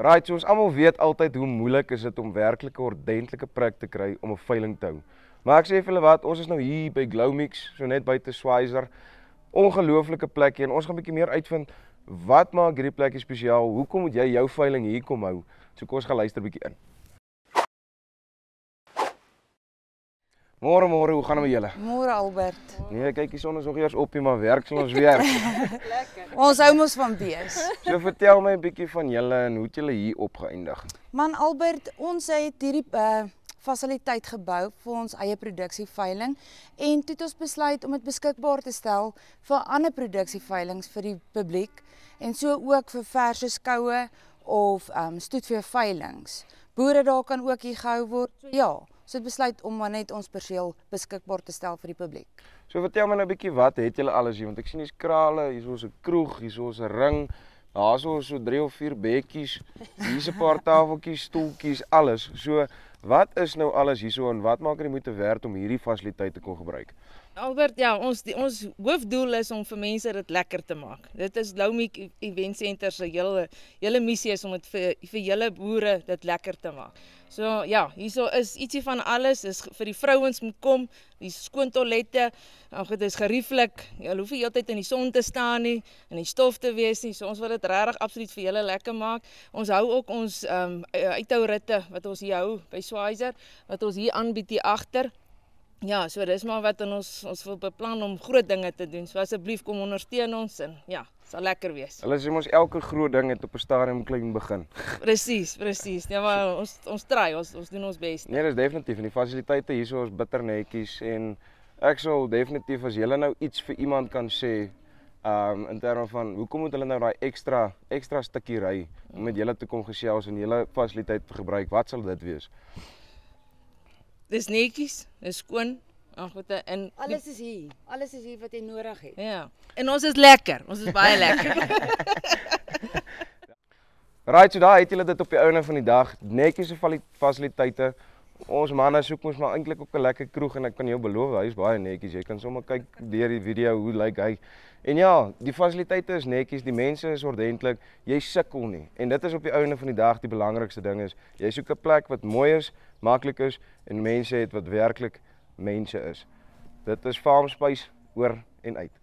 Right, so ons almal weet altyd hoe moeilik is dit om werklik 'n ordentlike prik te kry om 'n veiling te hou. Maar ek sê vir julle wat, ons is nou hier by Glowmix, so net buite Schweizer. Ongelooflike plekkie en ons gaan 'n bietjie meer uitvind wat maak hierdie plekkie spesiaal? Hoekom moet jy jou veiling hier kom hou? So kom ons gaan luister 'n bietjie in. Môre, hoe gaan dit met julle? Môre Albert. Nee, kyk, die son is nog eers op nie, maar werk sal ons werk. Lekker. Ons hou mos van bees. So vertel my 'n bietjie van julle en hoe het julle hier opgeëindig? Man Albert, ons het hierdie fasiliteit gebou vir ons eie produksieveiling en toe het ons besluit om dit beskikbaar te stel vir ander produksieveilings vir die publiek en so ook vir verse skoue of stoetveeveilings. Boere daar kan ook hier gehou word. So ja, ons het besluit om net ons perseel beskikbaar te stel vir die publiek. So vertel my nou 'n bietjie, wat het julle alles hier? Want ek sien hier's krale, hier's 'n kroeg, hier's 'n ring, daar's so 3 of 4 bedjies, hier's 'n paar tafeltjies, stoeltjies, alles. So wat is nou alles hierso en wat maak dit moeite werd om hierdie fasiliteit te kon gebruik? Albert, ja, ons hoofdoel is om vir mense dit lekker te maak. Dit is Glowmix Event Center se hele missie is om dit vir julle boere dit lekker te maak. So ja, hierso is ietsie van alles, is vir die vrouens moet kom, die skoon toilette, dit is gerieflik. Jy hoef nie heeltyd in die son te staan nie, in die stof te wees nie. So ons wil dit regtig absoluut vir julle lekker maak. Ons hou ook ons uithou-ritte wat ons hier hou by Schweizer, wat ons hier aanbied hier agter. Ja, so dis maar wat ons wil beplan om groot dinge te doen. So asseblief kom ondersteun ons en ja, sal lekker wees. Hulle sê mos elke groot ding het op 'n stadium klein begin. Presies. Ja, maar ons try, ons doen ons bes. Nee, dis definitief en die fasiliteite hierso is bitter netjies en ek sal definitief as julle nou iets vir iemand kan sê in terme van hoekom moet hulle nou daai ekstra stukkie ry om met julle te kom gesels en julle fasiliteit te gebruik, wat sal dit wees? Dis netjies, dis skoon. En Alles is hier wat jy nodig het. Ja. En ons is lekker. Ons is baie lekker. Right, so daar het julle dit op die einde van die dag. Netjies fasiliteite. Ons manne soek mos maar eintlik ook 'n lekker kroeg en ek kan jou beloof, hy is baie netjies. Jy kan sommer kyk deur die video hoe lyk hy. En ja, die fasiliteite is netjies, die mense is ordentlik. Jy sukkel nie. En dit is op die einde van die dag die belangrikste ding is. Jy soek 'n plek wat mooi is, maklik is en mense het wat werklik mense is. Dit is Farm Spice oor en uit.